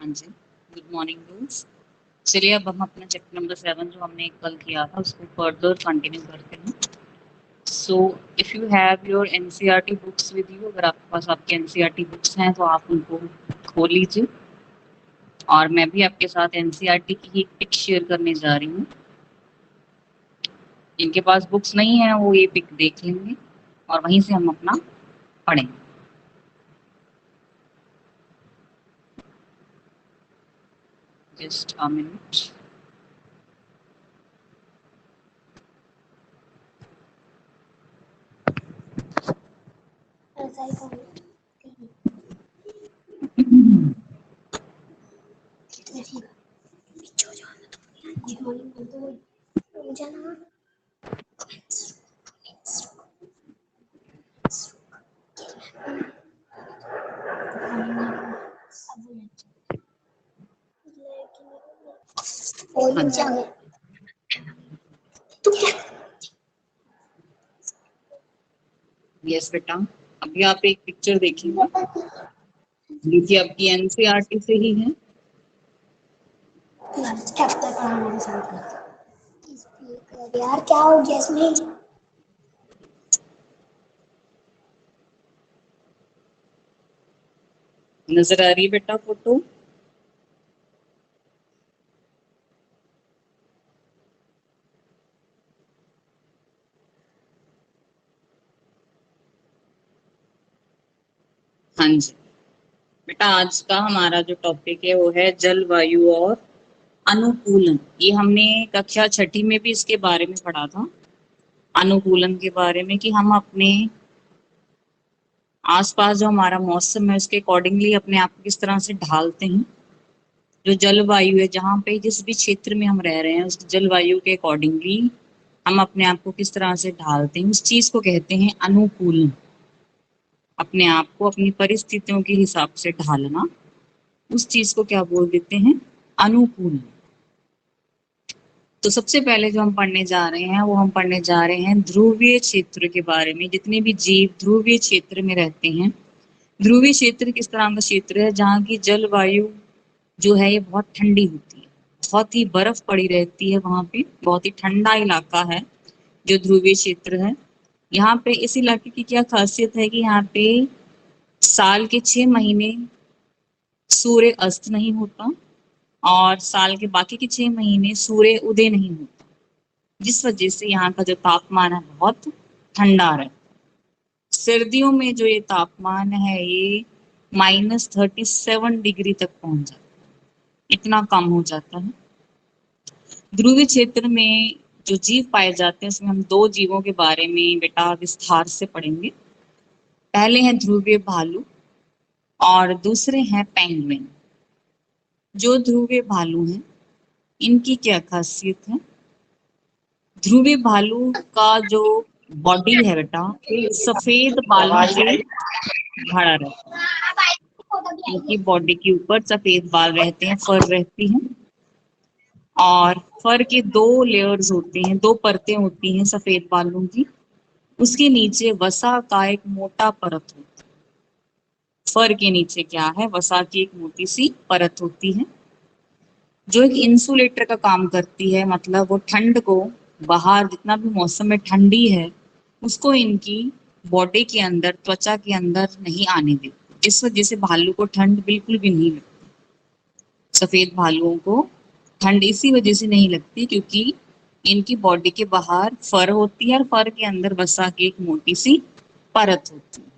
हाँ जी, good morning girls. चलिए अब हम अपना चैप्टर नंबर 7 जो हमने कल किया था उसको फर्दर कंटिन्यू करते हैं। So if you have your NCERT books with you, अगर आपके पास आपके एनसीईआरटी बुक्स हैं तो आप उनको खोल लीजिए। और मैं भी आपके साथ एनसीईआरटी की एक पिक शेयर करने जा रही हूँ। जिनके पास बुक्स नहीं है वो ये पिक देख लेंगे और वहीं से हम अपना पढ़ेंगे। Just a minute. यस बेटा, अभी आप एक पिक्चर देखिएगा जो कि आपकी एनसीईआरटी से ही है। यार क्या हो गया इसमें? नजर आ रही है बेटा फोटो? हाँ जी बेटा, आज का हमारा जो टॉपिक है वो है जलवायु और अनुकूलन। ये हमने कक्षा छठी में भी इसके बारे में पढ़ा था, अनुकूलन के बारे में, कि हम अपने आसपास जो हमारा मौसम है उसके अकॉर्डिंगली अपने आप को किस तरह से ढालते हैं। जो जलवायु है, जहाँ पे जिस भी क्षेत्र में हम रह रहे हैं उस जलवायु के अकॉर्डिंगली हम अपने आप को किस तरह से ढालते हैं, उस चीज को कहते हैं अनुकूलन। अपने आप को अपनी परिस्थितियों के हिसाब से ढालना, उस चीज को क्या बोल देते हैं? अनुकूलन। तो सबसे पहले जो हम पढ़ने जा रहे हैं वो हम पढ़ने जा रहे हैं ध्रुवीय क्षेत्र के बारे में। जितने भी जीव ध्रुवीय क्षेत्र में रहते हैं, ध्रुवीय क्षेत्र किस तरह का क्षेत्र है जहाँ की जलवायु जो है ये बहुत ठंडी होती है, बहुत ही बर्फ पड़ी रहती है, वहां पे बहुत ही ठंडा इलाका है जो ध्रुवीय क्षेत्र है। यहाँ पे इस इलाके की क्या खासियत है कि यहाँ पे साल के 6 महीने सूर्य अस्त नहीं होता और साल के बाकी के 6 महीने सूर्य उदय नहीं होता, जिस वजह से यहाँ का जो तापमान है बहुत ठंडा रहता है। सर्दियों में जो ये तापमान है ये -37 डिग्री तक पहुंच जाता है, इतना कम हो जाता है। ध्रुवीय क्षेत्र में जो जीव पाए जाते हैं उसमें हम दो जीवों के बारे में बेटा विस्तार से पढ़ेंगे। पहले हैं ध्रुवीय भालू और दूसरे हैं पेंगुइन। जो ध्रुवीय भालू हैं इनकी क्या खासियत है? ध्रुवीय भालू का जो बॉडी है बेटा सफेद बालों से भरा रहता है। इनकी बॉडी के ऊपर सफेद बाल रहते हैं, फर रहती हैं और फर के 2 लेयर्स होते हैं, 2 परतें होती हैं सफेद बालों की। उसके नीचे वसा का एक मोटा परत होता है। फर के नीचे क्या है? वसा की एक मोटी सी परत होती है जो एक इंसुलेटर का काम करती है। मतलब वो ठंड को, बाहर जितना भी मौसम में ठंडी है उसको इनकी बॉडी के अंदर, त्वचा के अंदर नहीं आने देती, जिस वजह से भालू को ठंड बिल्कुल भी नहीं लगती। सफेद भालुओं को ठंड इसी वजह से नहीं लगती क्योंकि इनकी बॉडी के बाहर फर होती है और फर के अंदर वसा की एक मोटी सी परत होती है।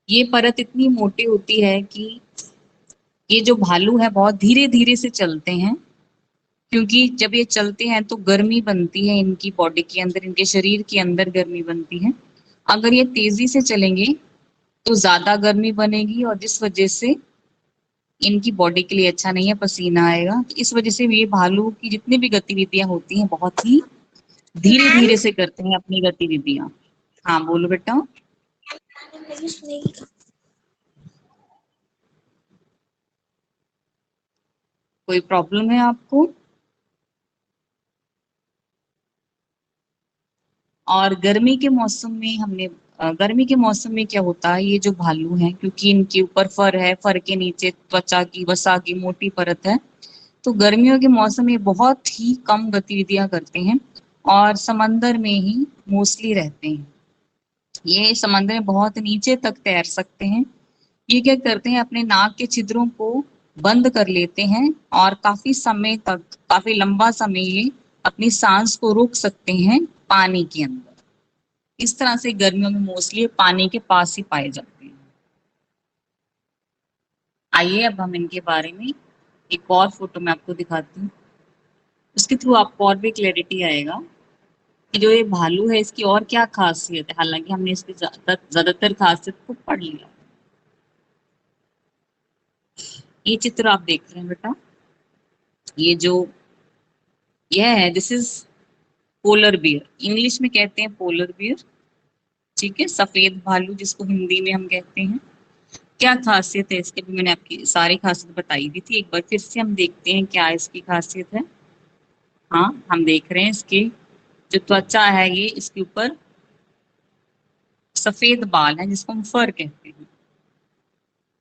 ये परत इतनी मोटी होती है कि ये जो भालू है बहुत धीरे धीरे से चलते हैं, क्योंकि जब ये चलते हैं तो गर्मी बनती है इनकी बॉडी के अंदर, इनके शरीर के अंदर गर्मी बनती है। अगर ये तेजी से चलेंगे तो ज्यादा गर्मी बनेगी और जिस वजह से इनकी बॉडी के लिए अच्छा नहीं है, पसीना आएगा। तो इस वजह से ये भालू की जितनी भी गतिविधियां होती हैं बहुत ही धीरे धीरे से करते हैं अपनी गतिविधियां। हाँ बोलो बेटा। कोई प्रॉब्लम है आपको? और गर्मी के मौसम में हमने गर्मी के मौसम में क्या होता है, ये जो भालू हैं, क्योंकि इनके ऊपर फर है, फर के नीचे त्वचा की वसा की मोटी परत है, तो गर्मियों के मौसम में बहुत ही कम गतिविधियां करते हैं और समंदर में ही मोस्टली रहते हैं। ये समंदर में बहुत नीचे तक तैर सकते हैं। ये क्या करते हैं, अपने नाक के छिद्रों को बंद कर लेते हैं और काफी समय तक, काफी लंबा समय ये अपनी सांस को रोक सकते हैं पानी के अंदर। इस तरह से गर्मियों में मोस्टली पानी के पास ही पाए जाते हैं। आइए अब हम इनके बारे में एक और फोटो में आपको दिखाती हूँ। उसके थ्रू आपको और भी क्लैरिटी आएगा कि जो ये भालू है इसकी और क्या खासियत है, हालांकि हमने इसकी ज्यादातर खासियत को पढ़ लिया। ये चित्र आप देख रहे हैं बेटा, ये जो यह है, this is polar bear, English में कहते हैं पोलर बियर, ठीक है, सफेद भालू जिसको हिंदी में हम कहते हैं। क्या खासियत है इसके, भी मैंने आपकी सारी खासियत बताई दी थी, एक बार फिर से हम देखते हैं क्या इसकी खासियत है। हाँ, हम देख रहे हैं इसके जो त्वचा है, ये इसके ऊपर सफेद बाल है जिसको हम फर कहते हैं,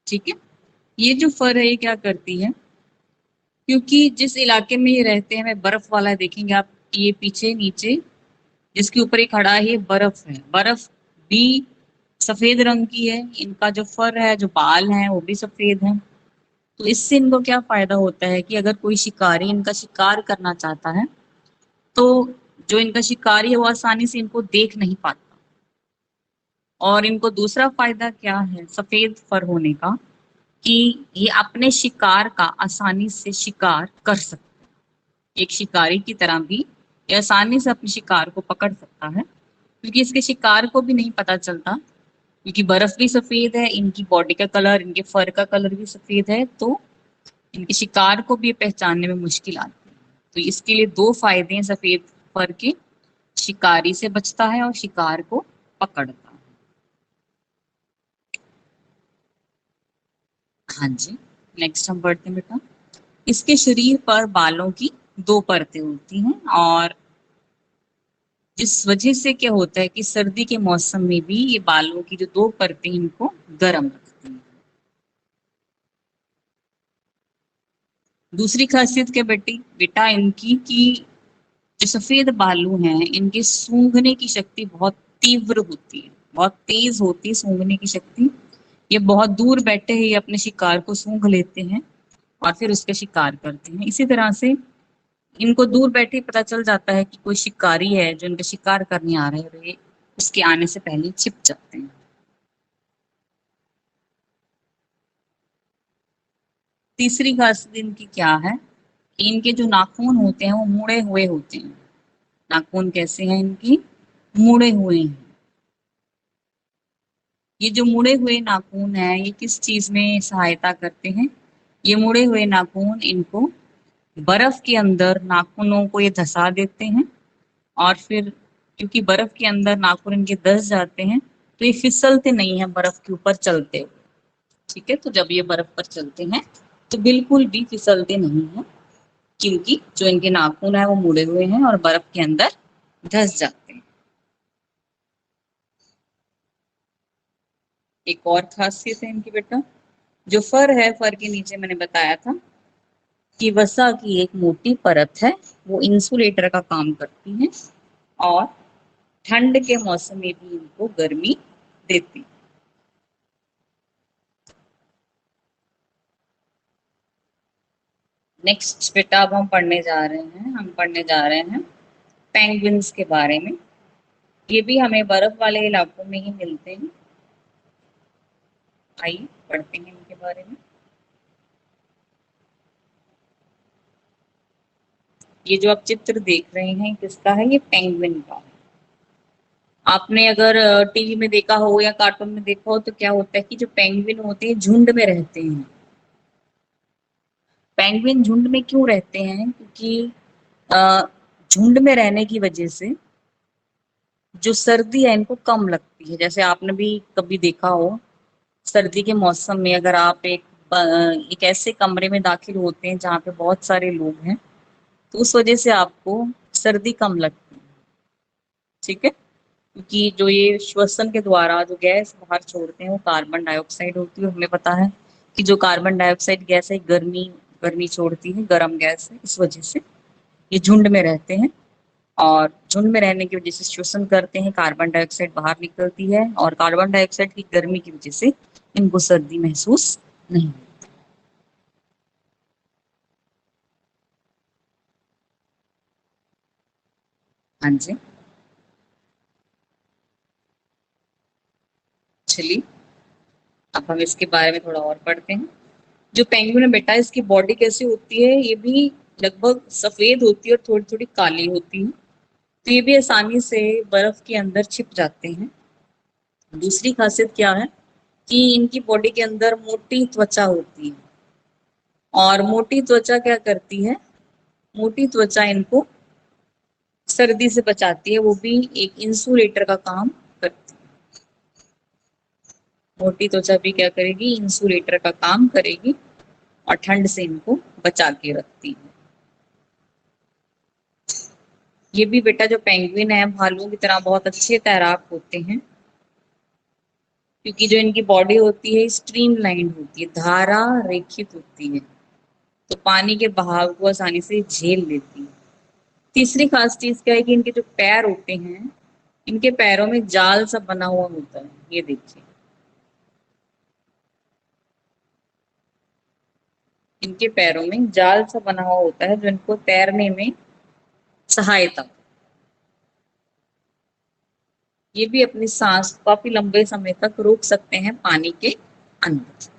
ठीक है। ये जो फर है ये क्या करती है, क्योंकि जिस इलाके में ये रहते हैं, मैं बर्फ वाला देखेंगे आप, ये पीछे नीचे जिसके ऊपर ये खड़ा है, ये बर्फ है, बर्फ भी सफेद रंग की है, इनका जो फर है, जो बाल हैं, वो भी सफेद है। तो इससे इनको क्या फायदा होता है कि अगर कोई शिकारी इनका शिकार करना चाहता है, तो जो इनका शिकारी है वो आसानी से इनको देख नहीं पाता। और इनको दूसरा फायदा क्या है सफेद फर होने का, कि ये अपने शिकार का आसानी से शिकार कर सकते हैं। एक शिकारी की तरह भी ये आसानी से अपने शिकार को पकड़ सकता है, क्योंकि इसके शिकार को भी नहीं पता चलता, क्योंकि बर्फ भी सफेद है, इनकी बॉडी का कलर, इनके फर का कलर भी सफेद है, तो इनके शिकार को भी पहचानने में मुश्किल आती है। तो इसके लिए दो फायदे हैं सफेद फर के, शिकारी से बचता है और शिकार को पकड़ता है। हाँ जी, नेक्स्ट हम बढ़ते हैं बेटा। इसके शरीर पर बालों की दो परतें होती हैं, और जिस वजह से क्या होता है कि सर्दी के मौसम में भी ये बालों की जो दो परतें इनको गर्म रखती हैं। दूसरी खासियत क्या बेटी बेटा इनकी, कि जो सफेद बालू हैं, इनकी सूंघने की शक्ति बहुत तीव्र होती है, बहुत तेज होती है सूंघने की शक्ति। ये बहुत दूर बैठे ही अपने शिकार को सूंघ लेते हैं और फिर उसका शिकार करते हैं। इसी तरह से इनको दूर बैठे पता चल जाता है कि कोई शिकारी है जो इनका शिकार करने आ रहे हैं, और ये उसके आने से पहले छिप जाते हैं। तीसरी खासियत इनकी क्या है, कि इनके जो नाखून होते हैं वो मुड़े हुए होते हैं। नाखून कैसे हैं इनकी, मुड़े हुए हैं। ये जो मुड़े हुए नाखून है ये किस चीज में सहायता करते हैं, ये मुड़े हुए नाखून इनको बर्फ के अंदर नाखूनों को ये धंसा देते हैं, और फिर क्योंकि बर्फ के अंदर नाखून इनके धंस जाते हैं, तो ये फिसलते नहीं है बर्फ के ऊपर चलते हुए, ठीक है। तो जब ये बर्फ पर चलते हैं तो बिल्कुल भी फिसलते नहीं है, क्योंकि जो इनके नाखून है वो मुड़े हुए हैं और बर्फ के अंदर धंस जाते हैं। एक और खासियत है इनकी बेटा, जो फर है, फर के नीचे मैंने बताया था कि वसा की एक मोटी परत है, वो इंसुलेटर का काम करती है और ठंड के मौसम में भी इनको गर्मी देती है। नेक्स्ट बेटा अब हम पढ़ने जा रहे हैं पेंगुइन्स के बारे में। ये भी हमें बर्फ वाले इलाकों में ही मिलते हैं। आइए पढ़ते हैं इनके बारे में। ये जो आप चित्र देख रहे हैं किसका है, ये पेंगुइन का है। आपने अगर टीवी में देखा हो या कार्टून में देखा हो तो क्या होता है कि जो पेंगुइन होते हैं झुंड में रहते हैं। पेंगुइन झुंड में क्यों रहते हैं, क्योंकि अ, झुंड में रहने की वजह से जो सर्दी है इनको कम लगती है। जैसे आपने भी कभी देखा हो, सर्दी के मौसम में अगर आप एक ऐसे कमरे में दाखिल होते हैं जहाँ पे बहुत सारे लोग हैं, तो उस वजह से आपको सर्दी कम लगती है, ठीक है। क्योंकि जो ये श्वसन के द्वारा जो गैस बाहर छोड़ते हैं वो कार्बन डाइऑक्साइड होती है। हमें पता है कि जो कार्बन डाइऑक्साइड गैस है गर्मी गर्मी छोड़ती है, गर्म गैस है। इस वजह से ये झुंड में रहते हैं और झुंड में रहने की वजह से श्वसन करते हैं, कार्बन डाइऑक्साइड बाहर निकलती है और कार्बन डाइऑक्साइड की गर्मी की वजह से इनको सर्दी महसूस नहीं होती। हाँ जी, चलिए अब हम इसके बारे में थोड़ा और पढ़ते हैं। जो पेंगुइन है बेटा, इसकी बॉडी कैसी होती है? ये भी लगभग सफेद होती है और थोड़ी थोड़ी काली होती है। तो ये भी आसानी से बर्फ के अंदर छिप जाते हैं। दूसरी खासियत क्या है कि इनकी बॉडी के अंदर मोटी त्वचा होती है। और मोटी त्वचा क्या करती है? मोटी त्वचा इनको सर्दी से बचाती है, वो भी एक इंसुलेटर का काम करती है। मोटी त्वचा भी क्या करेगी? इंसुलेटर का काम करेगी और ठंड से इनको बचा के रखती है। ये भी बेटा जो पेंगुइन है भालुओं की तरह बहुत अच्छे तैराक होते हैं, क्योंकि जो इनकी बॉडी होती है स्ट्रीम लाइन होती है, धारा रेखित होती है, तो पानी के बहाव को आसानी से झेल लेती है। तीसरी खास चीज क्या है कि इनके जो पैर होते हैं, इनके पैरों में जाल सा बना हुआ होता है। ये देखिए, इनके पैरों में जाल सा बना हुआ होता है जो इनको तैरने में सहायता। ये भी अपनी सांस काफी लंबे समय तक रोक सकते हैं पानी के अंदर।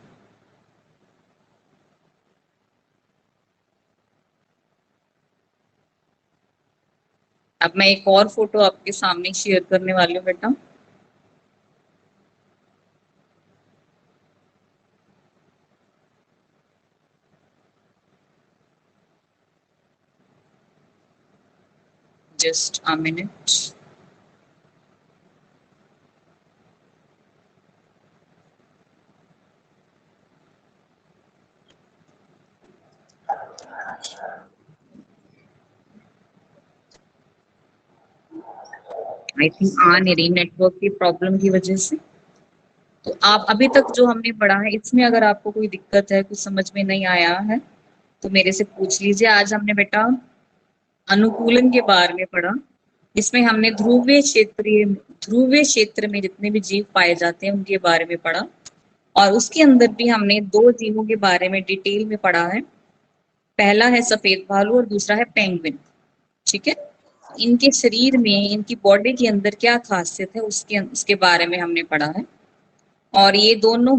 अब मैं एक और फोटो आपके सामने शेयर करने वाली हूँ बेटा। Just a minute. I think आ नहीं रही नेटवर्क की प्रॉब्लम की वजह से। तो आप अभी तक जो हमने पढ़ा है इसमें अगर आपको कोई दिक्कत है, कुछ समझ में नहीं आया है, तो मेरे से पूछ लीजिए। आज हमने बेटा अनुकूलन के बारे में पढ़ा। इसमें हमने ध्रुवीय क्षेत्र में जितने भी जीव पाए जाते हैं उनके बारे में पढ़ा। और उसके अंदर भी हमने दो जीवों के बारे में डिटेल में पढ़ा है। पहला है सफेद भालू और दूसरा है पेंगुइन। ठीक है, इनके शरीर में, इनकी बॉडी के अंदर क्या खासियत है उसके बारे में हमने पढ़ा है। और ये दोनों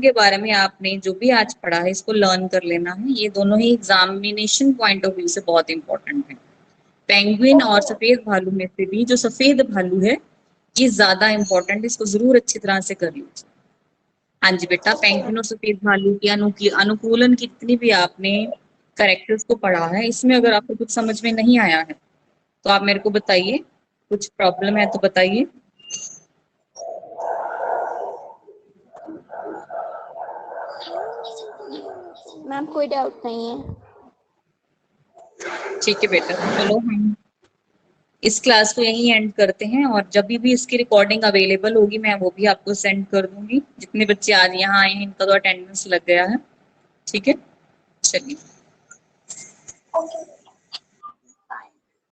के बारे में आपने जो भी आज पढ़ा है इसको लर्न कर लेना है। ये दोनों ही एग्जामिनेशन पॉइंट ऑफ व्यू से बहुत इंपॉर्टेंट है। पेंगुइन और सफेद भालू में से भी जो सफेद भालू है ये ज्यादा इंपॉर्टेंट है, इसको जरूर अच्छी तरह से कर लीजिए। हाँ जी बेटा, पेंगुइन और सफेद भालू की अनुकूलन की जितनी भी आपने करेक्टर्स को पढ़ा है, इसमें अगर आपको कुछ समझ में नहीं आया है तो आप मेरे को बताइए। कुछ प्रॉब्लम है तो बताइए। मैम कोई डाउट नहीं है। ठीक है बेटा, तो चलो हम इस क्लास को यहीं एंड करते हैं और जब भी इसकी रिकॉर्डिंग अवेलेबल होगी मैं वो भी आपको सेंड कर दूंगी। जितने बच्चे आज यहाँ आए हैं इनका तो अटेंडेंस लग गया है। ठीक है, चलिए। ओके।